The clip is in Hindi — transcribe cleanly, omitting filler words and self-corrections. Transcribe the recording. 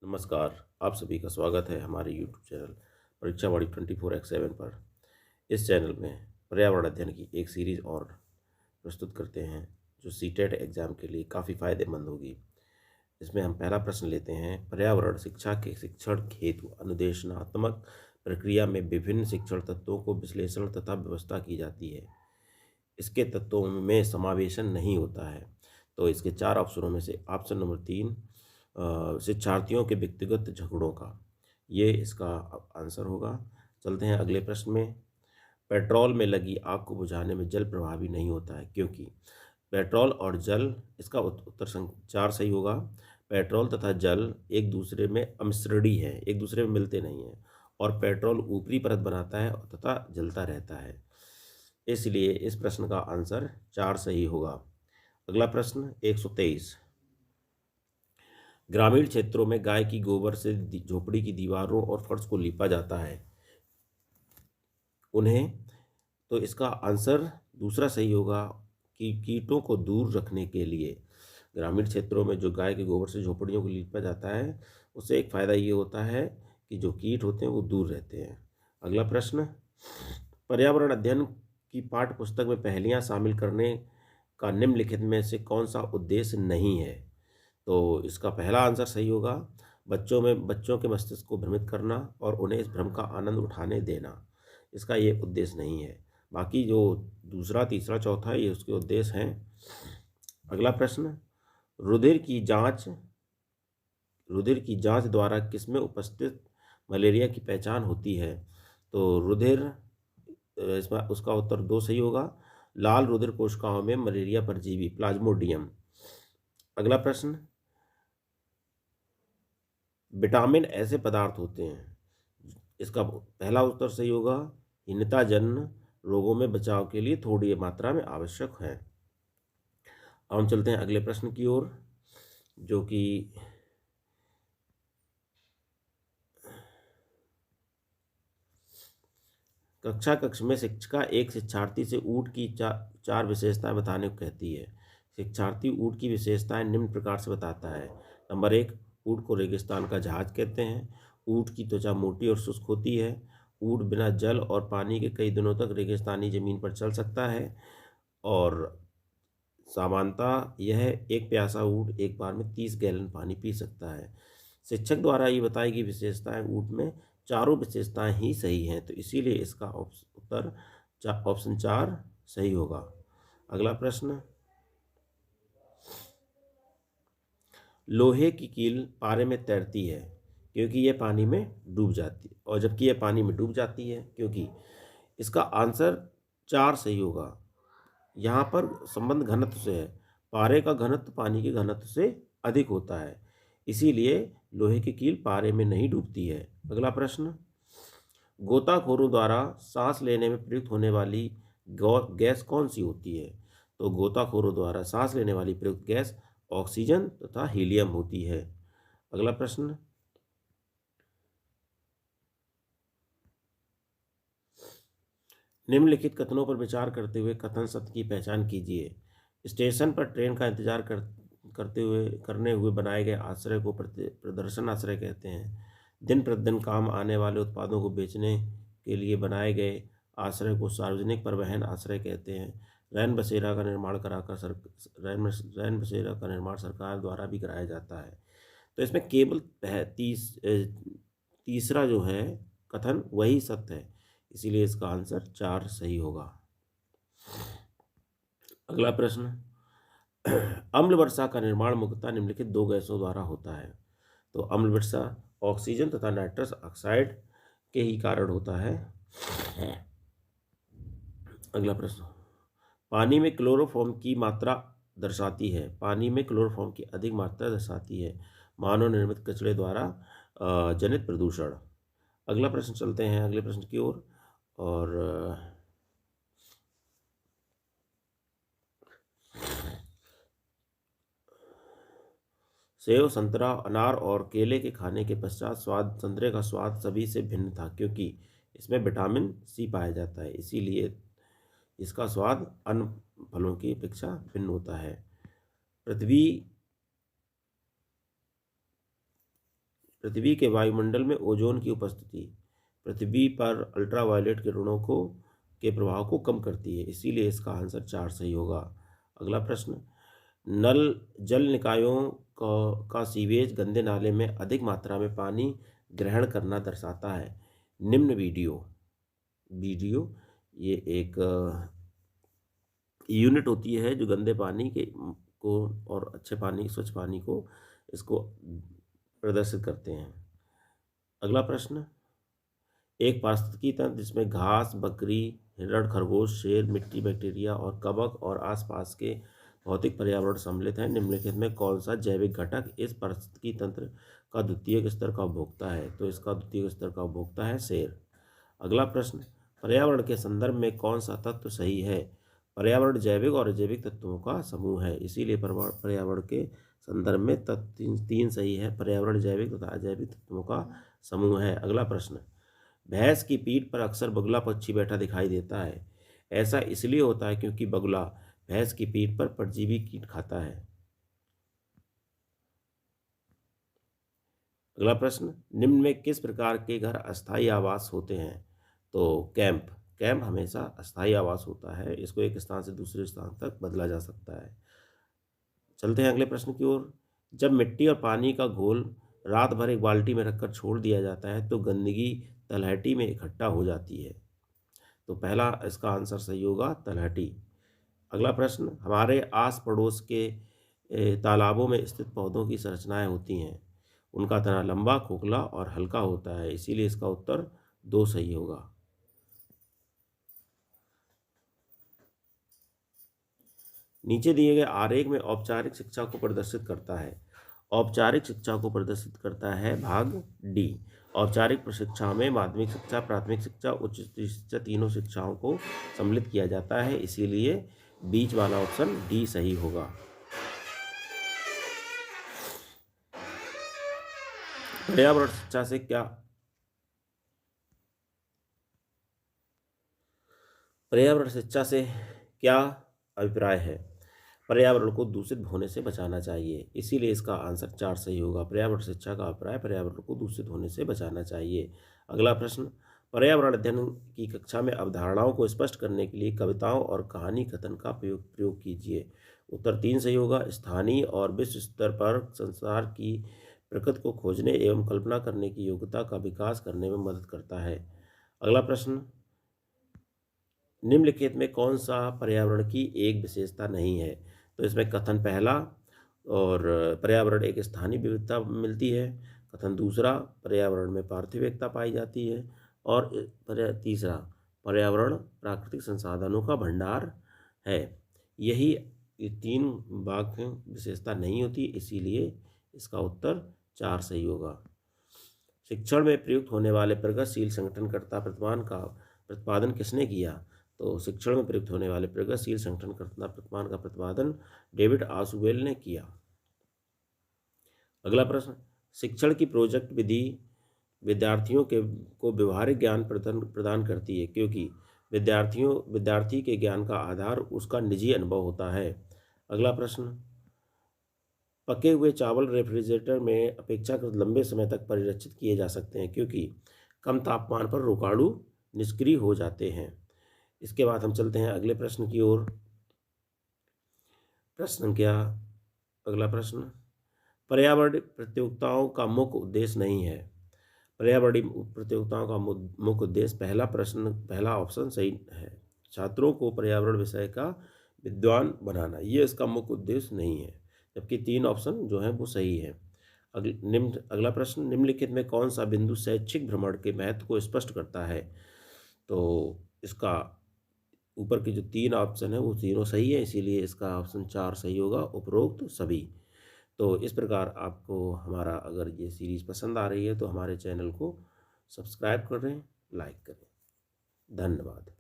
नमस्कार। आप सभी का स्वागत है हमारे यूट्यूब चैनल परीक्षावाणी 24x7 पर। इस चैनल में पर्यावरण अध्ययन की एक सीरीज़ और प्रस्तुत करते हैं जो सीटेट एग्ज़ाम के लिए काफ़ी फ़ायदेमंद होगी। इसमें हम पहला प्रश्न लेते हैं। पर्यावरण शिक्षा के शिक्षण हेतु अनुदेशनात्मक प्रक्रिया में विभिन्न शिक्षण तत्वों को विश्लेषण तथा व्यवस्था की जाती है। इसके तत्वों में समावेशन नहीं होता है। तो इसके 4 ऑप्शनों में से ऑप्शन नंबर 3 शिक्षार्थियों के व्यक्तिगत झगड़ों का, ये इसका आंसर होगा। चलते हैं अगले प्रश्न में। पेट्रोल में लगी आग को बुझाने में जल प्रभावी नहीं होता है क्योंकि पेट्रोल और जल, इसका उत्तर 4 सही होगा। पेट्रोल तथा जल एक दूसरे में अमिश्रणी है, एक दूसरे में मिलते नहीं हैं और पेट्रोल ऊपरी परत बनाता है तथा जलता रहता है। इसलिए इस प्रश्न का आंसर 4 सही होगा। अगला प्रश्न 123। ग्रामीण क्षेत्रों में गाय की गोबर से झोपड़ी की दीवारों और फर्श को लीपा जाता है उन्हें, तो इसका आंसर दूसरा सही होगा कि कीटों को दूर रखने के लिए। ग्रामीण क्षेत्रों में जो गाय के गोबर से झोपड़ियों को लीपा जाता है उससे एक फ़ायदा ये होता है कि जो कीट होते हैं वो दूर रहते हैं। अगला प्रश्न, पर्यावरण अध्ययन की पाठ्य पुस्तक में पहेलियाँ शामिल करने का निम्नलिखित में से कौन सा उद्देश्य नहीं है? तो इसका पहला आंसर सही होगा। बच्चों के मस्तिष्क को भ्रमित करना और उन्हें इस भ्रम का आनंद उठाने देना, इसका ये उद्देश्य नहीं है। बाकी जो दूसरा, तीसरा, चौथा ये उसके उद्देश्य हैं। अगला प्रश्न, रुधिर की जांच रुधिर की जांच द्वारा किसमें उपस्थित मलेरिया की पहचान होती है? तो रुधिर, इसमें उसका उत्तर 2 सही होगा। लाल रुधिर कोशिकाओं में मलेरिया परजीवी प्लाज्मोडियम। अगला प्रश्न, विटामिन ऐसे पदार्थ होते हैं, इसका पहला उत्तर सही होगा। हीनताजन्य रोगों में बचाव के लिए थोड़ी मात्रा में आवश्यक है। अब हम चलते हैं अगले प्रश्न की ओर, जो कि कक्षा में शिक्षिका एक शिक्षार्थी से ऊँट की चार विशेषताएं बताने को कहती है। शिक्षार्थी ऊँट की विशेषताएं निम्न प्रकार से बताता है। नंबर 1, ऊँट को रेगिस्तान का जहाज कहते हैं। ऊँट की त्वचा मोटी और शुष्क होती है। ऊँट बिना जल और पानी के कई दिनों तक रेगिस्तानी जमीन पर चल सकता है। और सामान्यतः यह एक प्यासा ऊँट एक बार में 30 गैलन पानी पी सकता है। शिक्षक द्वारा ये बताई गई विशेषताएं ऊँट में चारों विशेषताएं ही सही हैं, तो इसीलिए इसका उत्तर ऑप्शन 4 सही होगा। अगला प्रश्न, लोहे की कील पारे में तैरती है क्योंकि यह पानी में डूब जाती है, और जबकि यह पानी में डूब जाती है क्योंकि, इसका आंसर 4 सही होगा। यहाँ पर संबंध घनत्व से है। पारे का घनत्व पानी के घनत्व से अधिक होता है, इसीलिए लोहे की कील पारे में नहीं डूबती है। अगला प्रश्न, गोताखोरों द्वारा सांस लेने में प्रयुक्त होने वाली गैस कौन सी होती है? तो गोताखोरों द्वारा सांस लेने वाली प्रयुक्त गैस ऑक्सीजन तथा हीलियम होती है। अगला प्रश्न, निम्नलिखित कथनों पर विचार करते हुए कथन सत्य की पहचान कीजिए। स्टेशन पर ट्रेन का इंतजार करने हुए बनाए गए आश्रय को प्रदर्शन आश्रय कहते हैं। दिन प्रतिदिन काम आने वाले उत्पादों को बेचने के लिए बनाए गए आश्रय को सार्वजनिक परिवहन आश्रय कहते हैं। रैन बसेरा का निर्माण कराकर रैन बसेरा का निर्माण सरकार द्वारा भी कराया जाता है। तो इसमें केवल तीसरा जो है कथन वही सत्य है, इसीलिए इसका आंसर 4 सही होगा। अगला प्रश्न, अम्ल वर्षा का निर्माण मुख्यतः निम्नलिखित 2 गैसों द्वारा होता है। तो अम्ल वर्षा ऑक्सीजन तथा नाइट्रस ऑक्साइड के ही कारण होता है। अगला प्रश्न, पानी में क्लोरोफॉर्म की मात्रा दर्शाती है। पानी में क्लोरोफॉर्म की अधिक मात्रा दर्शाती है मानव निर्मित कचरे द्वारा जनित प्रदूषण। अगला प्रश्न चलते हैं अगले प्रश्न की ओर, और सेव, संतरा, अनार और केले के खाने के पश्चात संतरे का स्वाद सभी से भिन्न था क्योंकि इसमें विटामिन सी पाया जाता है, इसीलिए इसका स्वाद अन्य फलों की अपेक्षा भिन्न होता है। पृथ्वी पृथ्वी के वायुमंडल में ओजोन की उपस्थिति पृथ्वी पर अल्ट्रावायलेट किरणों के प्रभाव को कम करती है, इसीलिए इसका आंसर 4 सही होगा। अगला प्रश्न, नल जल निकायों का सीवेज गंदे नाले में अधिक मात्रा में पानी ग्रहण करना दर्शाता है। निम्न वीडियो ये एक यूनिट होती है जो गंदे पानी को और अच्छे पानी, स्वच्छ पानी को इसको प्रदर्शित करते हैं। अगला प्रश्न, एक पारिस्थितिकी तंत्र जिसमें घास, बकरी, हिरण, खरगोश, शेर, मिट्टी, बैक्टीरिया और कवक और आसपास के भौतिक पर्यावरण सम्मिलित है, निम्नलिखित में कौन सा जैविक घटक इस पारिस्थितिकी तंत्र का द्वितीयक स्तर का उपभोक्ता है? तो इसका द्वितीयक स्तर का उपभोक्ता है शेर। अगला प्रश्न, पर्यावरण के संदर्भ में कौन सा तत्व सही है? पर्यावरण जैविक और अजैविक तत्वों का समूह है, इसीलिए पर्यावरण के संदर्भ में तत्व 3 सही है। पर्यावरण जैविक तथा अजैविक तत्वों का समूह है। अगला प्रश्न, भैंस की पीठ पर अक्सर बगुला पक्षी बैठा दिखाई देता है। ऐसा इसलिए होता है क्योंकि बगुला भैंस की पीठ पर परजीवी कीट खाता है। अगला प्रश्न, निम्न में किस प्रकार के घर अस्थायी आवास होते हैं? तो कैंप हमेशा अस्थायी आवास होता है, इसको एक स्थान से दूसरे स्थान तक बदला जा सकता है। चलते हैं अगले प्रश्न की ओर। जब मिट्टी और पानी का घोल रात भर एक बाल्टी में रखकर छोड़ दिया जाता है तो गंदगी तलहटी में इकट्ठा हो जाती है। तो पहला इसका आंसर सही होगा, तलहटी। अगला प्रश्न, हमारे आस पड़ोस के तालाबों में स्थित पौधों की संरचनाएं होती हैं। उनका तना लंबा, खोखला और हल्का होता है, इसीलिए इसका उत्तर 2 सही होगा। नीचे दिए गए आरेख में औपचारिक शिक्षा को प्रदर्शित करता है। औपचारिक शिक्षा को प्रदर्शित करता है भाग डी। औपचारिक शिक्षा में माध्यमिक शिक्षा, प्राथमिक शिक्षा, उच्च शिक्षा तीनों शिक्षाओं को सम्मिलित किया जाता है, इसीलिए बीच वाला ऑप्शन डी सही होगा। पर्यावरण शिक्षा से क्या अभिप्राय है? पर्यावरण को दूषित होने से बचाना चाहिए, इसीलिए इसका आंसर 4 सही होगा। पर्यावरण शिक्षा का अभिप्राय पर्यावरण को दूषित होने से बचाना चाहिए। अगला प्रश्न, पर्यावरण अध्ययन की कक्षा में अवधारणाओं को स्पष्ट करने के लिए कविताओं और कहानी कथन का प्रयोग कीजिए। उत्तर 3 सही होगा। स्थानीय और विश्व स्तर पर संसार की प्रकृति को खोजने एवं कल्पना करने की योग्यता का विकास करने में मदद करता है। अगला प्रश्न, निम्नलिखित में कौन सा पर्यावरण की एक विशेषता नहीं है? तो इसमें कथन पहला, और पर्यावरण एक स्थानीय विविधता मिलती है। कथन दूसरा, पर्यावरण में पार्थिव एकता पाई जाती है। और तीसरा, पर्यावरण प्राकृतिक संसाधनों का भंडार है। यही ये 3 वाक्य विशेषता नहीं होती, इसीलिए इसका उत्तर 4 सही होगा। शिक्षण में प्रयुक्त होने वाले प्रगतिशील संगठनकर्ता प्रतिमान का प्रतिपादन किसने किया? तो शिक्षण में प्रयुक्त होने वाले प्रगतिशील संगठनकर्ता प्रतिमान का प्रतिपादन डेविड आसुवेल ने किया। अगला प्रश्न, शिक्षण की प्रोजेक्ट विधि विद्यार्थियों को व्यवहारिक ज्ञान प्रदान करती है, क्योंकि विद्यार्थी के ज्ञान का आधार उसका निजी अनुभव होता है। अगला प्रश्न, पके हुए चावल रेफ्रिजरेटर में अपेक्षाकृत लंबे समय तक परिरक्षित किए जा सकते हैं, क्योंकि कम तापमान पर रोगाणु निष्क्रिय हो जाते हैं। इसके बाद हम चलते हैं अगले प्रश्न की ओर। अगला प्रश्न, पर्यावरणीय प्रतियोगिताओं का मुख्य उद्देश्य नहीं है। पर्यावरणीय प्रतियोगिताओं का मुख्य उद्देश्य, पहला ऑप्शन सही है, छात्रों को पर्यावरण विषय का विद्वान बनाना, ये इसका मुख्य उद्देश्य नहीं है, जबकि 3 ऑप्शन जो हैं वो सही है। अगला प्रश्न, निम्नलिखित में कौन सा बिंदु शैक्षिक भ्रमण के महत्व को स्पष्ट करता है? तो इसका ऊपर की जो 3 ऑप्शन है वो तीनों सही है, इसीलिए इसका ऑप्शन 4 सही होगा, उपरोक्त सभी। तो इस प्रकार आपको हमारा अगर ये सीरीज़ पसंद आ रही है तो हमारे चैनल को सब्सक्राइब करें, लाइक करें। धन्यवाद।